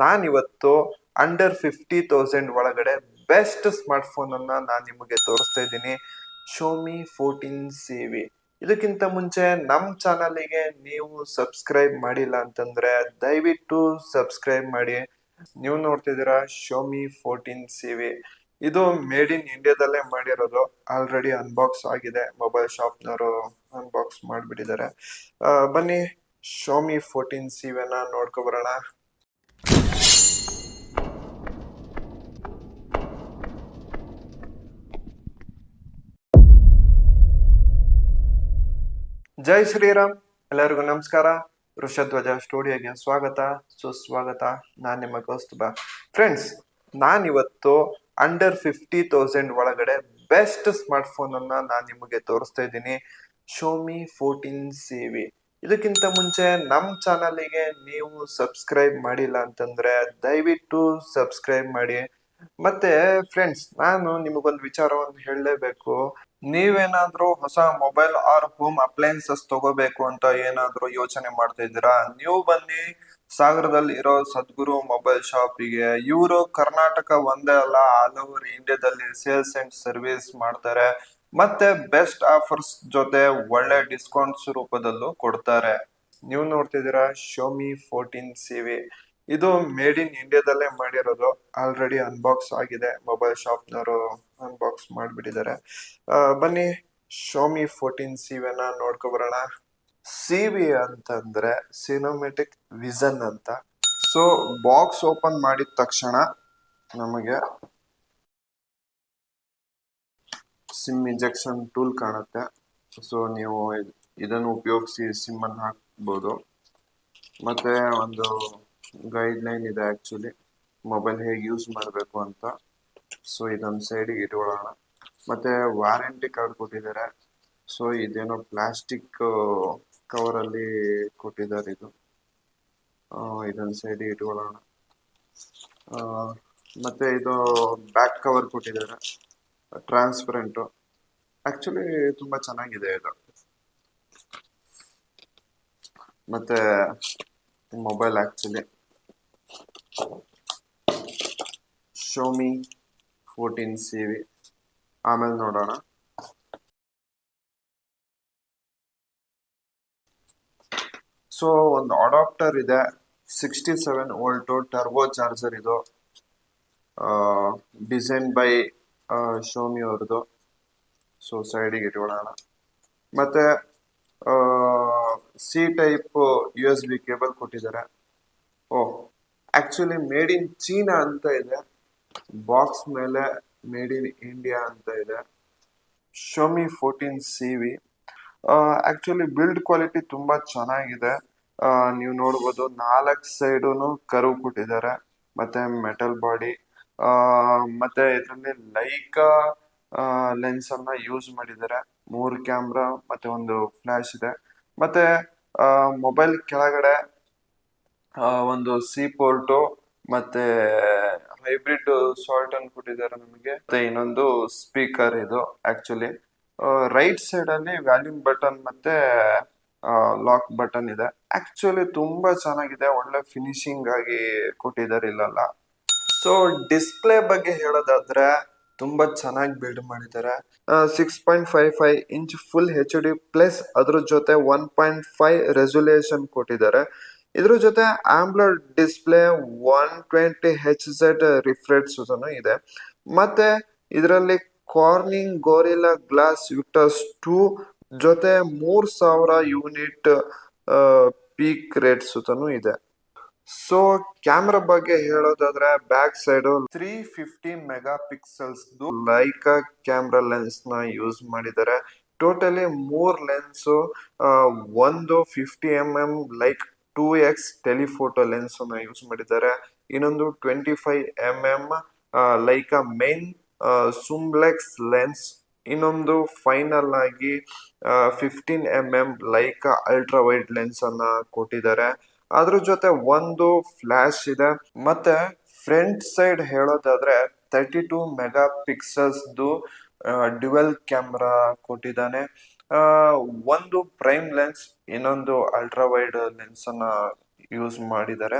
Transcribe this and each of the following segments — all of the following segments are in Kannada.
ನಾನಿವತ್ತು ಅಂಡರ್ 50,000 ಒಳಗಡೆ ಬೆಸ್ಟ್ ಸ್ಮಾರ್ಟ್ ಫೋನ್ ಅನ್ನ ನಾನು ನಿಮಗೆ ತೋರಿಸ್ತಾ ಇದ್ದೀನಿ. Show me 14 CV. ಇದಕ್ಕಿಂತ ಮುಂಚೆ ನಮ್ಮ ಚಾನಲಿಗೆ ನೀವು ಸಬ್ಸ್ಕ್ರೈಬ್ ಮಾಡಿಲ್ಲ ಅಂತಂದ್ರೆ ದಯವಿಟ್ಟು ಸಬ್ಸ್ಕ್ರೈಬ್ ಮಾಡಿ. ನೀವು ನೋಡ್ತಿದ್ದೀರಾ ಶೋಮಿ 14 CV. ಇದು ಮೇಡ್ ಇನ್ ಇಂಡಿಯಾದಲ್ಲೇ ಮಾಡಿರೋದು. ಆಲ್ರೆಡಿ ಅನ್ಬಾಕ್ಸ್ ಆಗಿದೆ, ಮೊಬೈಲ್ ಶಾಪ್ನವರು ಅನ್ಬಾಕ್ಸ್ ಮಾಡಿಬಿಟ್ಟಿದ್ದಾರೆ. ಬನ್ನಿ ಶೋಮಿ 14 CV ನೋಡ್ಕೊ ಬರೋಣ. ಜೈ ಶ್ರೀರಾಮ್, ಎಲ್ಲರಿಗೂ ನಮಸ್ಕಾರ. ವೃಷಧ್ವಜ ಸ್ಟುಡಿಯೋಗೆ ಸ್ವಾಗತ, ಸುಸ್ವಾಗತ. ನಾನ್ ನಿಮ್ಮ ಕೌಸ್ತುಭ. ಫ್ರೆಂಡ್ಸ್, ನಾನಿವತ್ತು ಅಂಡರ್ 50,000 ಒಳಗಡೆ ಬೆಸ್ಟ್ ಸ್ಮಾರ್ಟ್ ಫೋನ್ ಅನ್ನ ನಾನು ನಿಮಗೆ ತೋರಿಸ್ತಾ ಇದ್ದೀನಿ. Show me 14 CV. ಇದಕ್ಕಿಂತ ಮುಂಚೆ ನಮ್ಮ ಚಾನಲಿಗೆ ನೀವು ಸಬ್ಸ್ಕ್ರೈಬ್ ಮಾಡಿಲ್ಲ ಅಂತಂದ್ರೆ ದಯವಿಟ್ಟು ಸಬ್ಸ್ಕ್ರೈಬ್ ಮಾಡಿ. ಮತ್ತೆ ಫ್ರೆಂಡ್ಸ್, ನಾನು ನಿಮಗೊಂದು ವಿಚಾರವನ್ನು ಹೇಳಲೇಬೇಕು. ನೀವೇನಾದ್ರೂ ಹೊಸ ಮೊಬೈಲ್ ಆರ್ ಹೋಮ್ ಅಪ್ಲೈನ್ಸಸ್ ತಗೋಬೇಕು ಅಂತ ಏನಾದ್ರೂ ಯೋಚನೆ ಮಾಡ್ತಾ ಇದ್ದೀರಾ, ನೀವು ಬನ್ನಿ ಸಾಗರದಲ್ಲಿ ಇರೋ ಸದ್ಗುರು ಮೊಬೈಲ್ ಶಾಪಿಗೆ. ಇವರು ಕರ್ನಾಟಕ ಒಂದೇ ಅಲ್ಲ, ಆಲ್ ಓವರ್ ಇಂಡಿಯಾದಲ್ಲಿ ಸೇಲ್ಸ್ ಅಂಡ್ ಸರ್ವಿಸ್ ಮಾಡ್ತಾರೆ. ಮತ್ತೆ ಬೆಸ್ಟ್ ಆಫರ್ಸ್ ಜೊತೆ ಒಳ್ಳೆ ಡಿಸ್ಕೌಂಟ್ಸ್ ರೂಪದಲ್ಲೂ ಕೊಡ್ತಾರೆ. ನೀವು ನೋಡ್ತಿದ್ದೀರಾ ಶೋಮಿ 14 CV. ಇದು ಮೇಡ್ ಇನ್ ಇಂಡಿಯಾದಲ್ಲೇ ಮಾಡಿರೋದು. ಆಲ್ರೆಡಿ ಅನ್ಬಾಕ್ಸ್ ಆಗಿದೆ, ಮೊಬೈಲ್ ಶಾಪ್ನವರು ಅನ್ಬಾಕ್ಸ್ ಮಾಡಿಬಿಟ್ಟಿದ್ದಾರೆ. ಬನ್ನಿ ಶೋಮಿ 14 CV ನೋಡ್ಕೊ ಬರೋಣ. CV ಅಂತಂದ್ರೆ ಸಿನಿಮ್ಯಾಟಿಕ್ ವಿಷನ್ ಅಂತ. ಸೊ ಬಾಕ್ಸ್ ಓಪನ್ ಮಾಡಿದ ತಕ್ಷಣ ನಮಗೆ ಸಿಮ್ ಇಂಜೆಕ್ಷನ್ ಟೂಲ್ ಕಾಣುತ್ತೆ. ಸೊ ನೀವು ಇದನ್ನು ಉಪಯೋಗಿಸಿ ಸಿಮ್ ಅನ್ನು ಹಾಕ್ಬೋದು. ಮತ್ತೆ ಒಂದು ಗೈಡ್ ಲೈನ್ ಇದೆ ಆಕ್ಚುಲಿ, ಮೊಬೈಲ್ ಹೇಗೆ ಯೂಸ್ ಮಾಡಬೇಕು ಅಂತ. ಸೊ ಇದೊಂದು ಸೈಡಿಗೆ ಇಟ್ಕೊಳ್ಳೋಣ. ಮತ್ತೆ ವಾರಂಟಿ ಕಾರ್ಡ್ ಕೊಟ್ಟಿದ್ದಾರೆ. ಸೊ ಇದೇನೋ ಪ್ಲಾಸ್ಟಿಕ್ ಕವರ್ ಅಲ್ಲಿ ಕೊಟ್ಟಿದ್ದಾರೆ. ಇದೊಂದು ಸೈಡಿಗೆ ಇಟ್ಕೊಳ್ಳೋಣ. ಮತ್ತೆ ಇದು ಬ್ಯಾಕ್ ಕವರ್ ಕೊಟ್ಟಿದ್ದಾರೆ, ಟ್ರಾನ್ಸ್ಪರೆಂಟ್. ಆಕ್ಚುಲಿ ತುಂಬಾ ಚೆನ್ನಾಗಿದೆ ಇದು. ಮತ್ತೆ ಮೊಬೈಲ್ ಆಕ್ಚುಲಿ ಶೋಮಿ 14 CV. ಆಮೇಲೆ ನೋಡೋಣ. ಸೊ ಒಂದು ಅಡಾಪ್ಟರ್ ಇದೆ, 67V ಟರ್ಬೋ ಚಾರ್ಜರ್. ಇದು ಡಿಸೈನ್ ಬೈ ಶೋಮಿ ಅವ್ರದ್ದು. ಸೊ ಸೈಡಿಗೆ ಇಟ್ಕೊಳ್ಳೋಣ. ಮತ್ತೆ ಸಿ ಟೈಪ್ USB ಕೇಬಲ್ ಕೊಟ್ಟಿದ್ದಾರೆ. ಆಕ್ಚುಲಿ ಮೇಡ್ ಇನ್ ಚೀನಾ ಅಂತ ಇದೆ, ಬಾಕ್ಸ್ ಮೇಲೆ ಮೇಡ್ ಇನ್ ಇಂಡಿಯಾ ಅಂತ ಇದೆ. Show me 14 CV. Actually build quality ತುಂಬಾ ಚೆನ್ನಾಗಿದೆ. ನೀವು ನೋಡ್ಬೋದು 4 ಸೈಡುನು ಕರ್ವ್ ಕೊಟ್ಟಿದ್ದಾರೆ. ಮತ್ತೆ ಮೆಟಲ್ ಬಾಡಿ. ಮತ್ತೆ ಇದರಲ್ಲಿ ಲೈಕಾ ಲೆನ್ಸ್ ಅನ್ನ ಯೂಸ್ ಮಾಡಿದ್ದಾರೆ. 3 ಕ್ಯಾಮ್ರಾ ಮತ್ತೆ ಒಂದು ಫ್ಲಾಶ್ ಇದೆ. ಮತ್ತೆ ಮೊಬೈಲ್ ಕೆಳಗಡೆ ಒಂದು ಸಿ ಪೋರ್ಟು ಮತ್ತೆ ಹೈಬ್ರಿಡ್ ಸಾಲ್ಟ್ ಅನ್ನು ಕೊಟ್ಟಿದ್ದಾರೆ ನಮಗೆ. ಮತ್ತೆ ಇನ್ನೊಂದು ಸ್ಪೀಕರ್. ಇದು ಆಕ್ಚುಲಿ ರೈಟ್ ಸೈಡ್ ಅಲ್ಲಿ ವ್ಯಾಲ್ಯೂಮ್ ಬಟನ್ ಮತ್ತೆ ಲಾಕ್ ಬಟನ್ ಇದೆ. ಆಕ್ಚುಲಿ ತುಂಬಾ ಚೆನ್ನಾಗಿದೆ, ಒಳ್ಳೆ ಫಿನಿಶಿಂಗ್ ಆಗಿ ಕೊಟ್ಟಿದ್ದಾರೆ ಇಲ್ಲೆಲ್ಲ. ಸೊ ಡಿಸ್ಪ್ಲೇ ಬಗ್ಗೆ ಹೇಳೋದಾದ್ರೆ ತುಂಬಾ ಚೆನ್ನಾಗಿ ಬಿಲ್ಡ್ ಮಾಡಿದ್ದಾರೆ. 6.55 ಇಂಚ್ ಫುಲ್ HD ಪ್ಲಸ್ ಅದ್ರ ಜೊತೆ 1.5 ರೆಸೊಲ್ಯೂಷನ್ ಕೊಟ್ಟಿದ್ದಾರೆ. ಇದ್ರ ಜೊತೆ ಆಂಬ್ಲರ್ ಡಿಸ್ಪ್ಲೇ 120Hz ರಿಫ್ರೆಶ್ ಇದೆ. ಮತ್ತೆ ಇದರಲ್ಲಿ ಕಾರ್ನಿಂಗ್ ಗೋರಿಲ್ಲಾ ಗ್ಲಾಸ್ ವಿಕ್ಟರ್ಸ್ 2 ಜೊತೆ 3000 ಯೂನಿಟ್ ಪೀಕ್ ರೇಟ್ ಸುತನೂ ಇದೆ. ಸೊ ಕ್ಯಾಮ್ರಾ ಬಗ್ಗೆ ಹೇಳೋದಾದ್ರೆ back side 350 MP Leica camera lens ನ ಯೂಸ್ ಮಾಡಿದ್ದಾರೆ. Totally 3 lens. ಒಂದು 50mm like 2x telephoto lens ಅನ್ನ ಯೂಸ್ ಮಾಡಿದ್ದಾರೆ. ಇನ್ನೊಂದು 25mm ಲೈಕಾ ಮೇನ್ ಸುಂಬ್ಲೆಕ್ಸ್ ಲೆನ್ಸ್. ಇನ್ನೊಂದು ಫೈನಲ್ ಆಗಿ 15mm Lyca ultra wide lens ಅನ್ನ ಕೊಟ್ಟಿದ್ದಾರೆ. ಅದ್ರ ಜೊತೆ ಒಂದು ಫ್ಲಾಶ್ ಇದೆ. ಮತ್ತೆ ಫ್ರಂಟ್ ಸೈಡ್ ಹೇಳೋದಾದ್ರೆ 32 MP ಡ್ಯುವೆಲ್ ಕ್ಯಾಮ್ರಾ ಕೊಟ್ಟಿದ್ದಾನೆ. ಒಂದು ಪ್ರೈಮ್ ಲೆನ್ಸ್, ಇನ್ನೊಂದು ಅಲ್ಟ್ರಾ ವೈಡ್ ಲೆನ್ಸ್ ಅನ್ನ ಯೂಸ್ ಮಾಡಿದ್ದಾರೆ.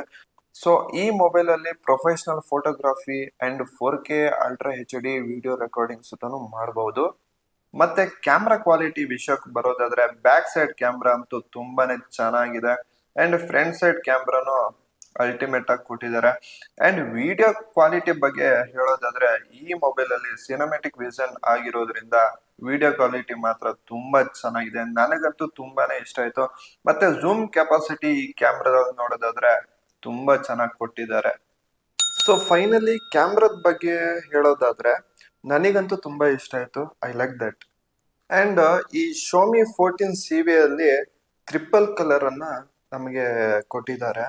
ಸೊ ಈ ಮೊಬೈಲ್ ಅಲ್ಲಿ professional photography and 4K ultra HD video recording ಸುತ್ತನೂ ಮಾಡಬಹುದು. ಮತ್ತೆ ಕ್ಯಾಮ್ರಾ ಕ್ವಾಲಿಟಿ ವಿಷಯಕ್ಕೆ ಬರೋದಾದ್ರೆ ಬ್ಯಾಕ್ ಸೈಡ್ ಕ್ಯಾಮ್ರಾ ಅಂತೂ ತುಂಬಾನೇ ಚೆನ್ನಾಗಿದೆ ಅಂಡ್ ಫ್ರಂಟ್ ಸೈಡ್ ಕ್ಯಾಮ್ರಾನು ಅಲ್ಟಿಮೇಟ್ ಆಗಿ ಕೊಟ್ಟಿದ್ದಾರೆ. ಅಂಡ್ ವಿಡಿಯೋ ಕ್ವಾಲಿಟಿ ಬಗ್ಗೆ ಹೇಳೋದಾದ್ರೆ ಈ ಮೊಬೈಲ್ ಅಲ್ಲಿ ಸಿನಿಮ್ಯಾಟಿಕ್ ವಿಷನ್ ಆಗಿರೋದ್ರಿಂದ ವಿಡಿಯೋ ಕ್ವಾಲಿಟಿ ಮಾತ್ರ ತುಂಬಾ ಚೆನ್ನಾಗಿದೆ. ನನಗಂತೂ ತುಂಬಾನೇ ಇಷ್ಟ ಆಯ್ತು. ಮತ್ತೆ ಝೂಮ್ ಕೆಪಾಸಿಟಿ ಈ ಕ್ಯಾಮ್ರಾದಲ್ಲಿ ನೋಡೋದಾದ್ರೆ ತುಂಬಾ ಚೆನ್ನಾಗಿ ಕೊಟ್ಟಿದ್ದಾರೆ. ಸೊ ಫೈನಲಿ ಕ್ಯಾಮ್ರಾದ ಬಗ್ಗೆ ಹೇಳೋದಾದ್ರೆ ನನಗಂತೂ ತುಂಬಾ ಇಷ್ಟ ಆಯ್ತು. I like that. ಅಂಡ್ ಈ ಶೋಮಿ 14 CV ಅಲ್ಲಿ ಟ್ರಿಪಲ್ ಕಲರ್ ಅನ್ನ ನಮಗೆ ಕೊಟ್ಟಿದ್ದಾರೆ.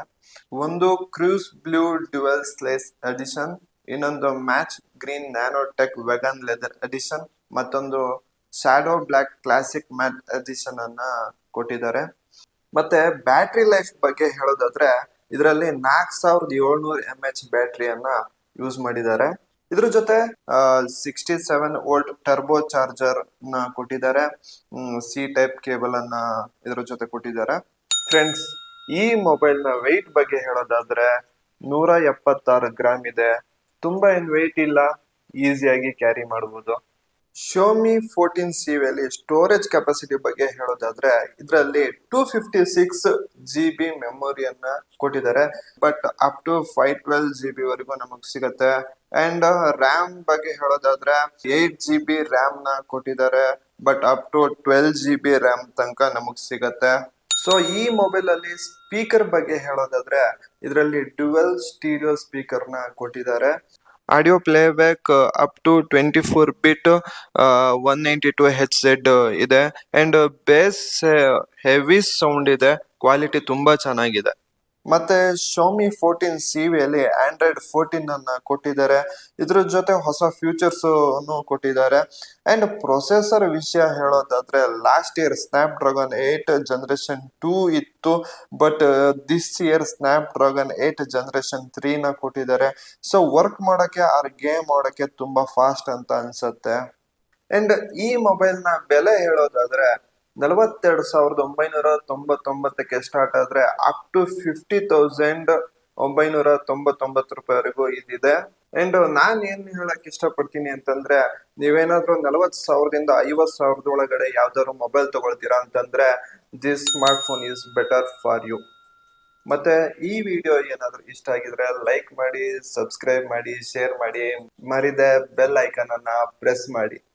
ಒಂದು ಕ್ರೂಸ್ ಬ್ಲೂ ಡ್ಯುಯಲ್ ಸ್ಲೇಸ್ ಎಡಿಷನ್, ಇನ್ನೊಂದು matcha green nano tech vegan leather edition, ಮತ್ತೊಂದು shadow black classic matte edition ಅನ್ನ ಕೊಟ್ಟಿದ್ದಾರೆ. ಮತ್ತೆ ಬ್ಯಾಟ್ರಿ ಲೈಫ್ ಬಗ್ಗೆ ಹೇಳೋದಾದ್ರೆ ಇದರಲ್ಲಿ 4700 mAh ಬ್ಯಾಟ್ರಿಯನ್ನ ಯೂಸ್ ಮಾಡಿದ್ದಾರೆ. ಇದ್ರ ಜೊತೆ 67 ವೋಲ್ಟ್ ಟರ್ಬೋ ಚಾರ್ಜರ್ ನ ಕೊಟ್ಟಿದ್ದಾರೆ. ಸಿ ಟೈಪ್ ಕೇಬಲ್ ಅನ್ನ ಇದ್ರ ಜೊತೆ ಕೊಟ್ಟಿದ್ದಾರೆ. ಫ್ರೆಂಡ್ಸ್, ಈ ಮೊಬೈಲ್ ನ ವೆಯ್ಟ್ ಬಗ್ಗೆ ಹೇಳೋದಾದ್ರೆ 176 ಗ್ರಾಮ್ ಇದೆ. ತುಂಬಾ ಏನ್ ವೆಯ್ಟ್ ಇಲ್ಲ, ಈಸಿಯಾಗಿ ಕ್ಯಾರಿ ಮಾಡಬಹುದು. ಶೋಮಿ 14 CV ಅಲ್ಲಿ ಸ್ಟೋರೇಜ್ ಕೆಪಾಸಿಟಿ ಬಗ್ಗೆ ಹೇಳೋದಾದ್ರೆ ಇದರಲ್ಲಿ 256 GB ಮೆಮೊರಿಯನ್ನ ಕೊಟ್ಟಿದ್ದಾರೆ. ಬಟ್ ಅಪ್ ಟು 512 GB ವರೆಗೂ ನಮಗ್ ಸಿಗತ್ತೆ. ಅಂಡ್ ರ್ಯಾಮ್ ಬಗ್ಗೆ ಹೇಳೋದಾದ್ರೆ 8 GB ರ್ಯಾಮ್ ನ ಕೊಟ್ಟಿದ್ದಾರೆ. But up to 12 GB RAM ತನಕ ನಮಗ್ ಸಿಗತ್ತೆ. ಸೊ ಈ ಮೊಬೈಲ್ ಅಲ್ಲಿ ಸ್ಪೀಕರ್ ಬಗ್ಗೆ ಹೇಳೋದಾದ್ರೆ ಇದರಲ್ಲಿ ಡ್ಯುಯಲ್ ಸ್ಟೀರಿಯೋ ಸ್ಪೀಕರ್ ನ ಕೊಟ್ಟಿದ್ದಾರೆ. Audio playback up to 24 bit 192 Hz ಇದೆ. ಅಂಡ್ ಬೇಸ್ ಹೆವಿ ಸೌಂಡ್ ಇದೆ. ಕ್ವಾಲಿಟಿ ತುಂಬಾ ಚೆನ್ನಾಗಿದೆ. ಮತ್ತೆ ಶೋಮಿ 14 CV ಅಲ್ಲಿ ಆಂಡ್ರಾಯ್ಡ್ 14 ಅನ್ನ ಕೊಟ್ಟಿದ್ದಾರೆ. ಇದ್ರ ಜೊತೆ ಹೊಸ ಫ್ಯೂಚರ್ಸ್ ಕೊಟ್ಟಿದ್ದಾರೆ. ಅಂಡ್ ಪ್ರೊಸೆಸರ್ ವಿಷಯ ಹೇಳೋದಾದ್ರೆ last year snap dragon 8 generation 2 ಇತ್ತು. But this year snap dragon 8 generation 3 ನ ಕೊಟ್ಟಿದ್ದಾರೆ. ಸೊ ವರ್ಕ್ ಮಾಡಕ್ಕೆ ಆರ್ ಗೇಮ್ ಆಡಕ್ಕೆ ತುಂಬಾ ಫಾಸ್ಟ್ ಅಂತ ಅನ್ಸತ್ತೆ. ಅಂಡ್ ಈ ಮೊಬೈಲ್ ನ ಬೆಲೆ ಹೇಳೋದಾದ್ರೆ 42,999ಕ್ಕೆ ಸ್ಟಾರ್ಟ್ ಆದ್ರೆ ಅಪ್ ಟು 50,999 ರೂಪಾಯಿವರೆಗೂ ಇದಿದೆ. ಅಂಡ್ ನಾನ್ ಏನ್ ಹೇಳಕ್ ಇಷ್ಟಪಡ್ತೀನಿ ಅಂತಂದ್ರೆ ನೀವೇನಾದ್ರೂ 40,000ದಿಂದ 50,000 ಒಳಗಡೆ ಯಾವ್ದಾದ್ರು ಮೊಬೈಲ್ ತಗೊಳ್ತೀರಾ ಅಂತಂದ್ರೆ this smartphone is better for you. ಮತ್ತೆ ಈ ವಿಡಿಯೋ ಏನಾದ್ರೂ ಇಷ್ಟ ಆಗಿದ್ರೆ ಲೈಕ್ ಮಾಡಿ, ಸಬ್ಸ್ಕ್ರೈಬ್ ಮಾಡಿ, ಶೇರ್ ಮಾಡಿ, ಮರಿದೆ ಬೆಲ್ ಐಕಾನ್ ಅನ್ನ ಪ್ರೆಸ್ ಮಾಡಿ.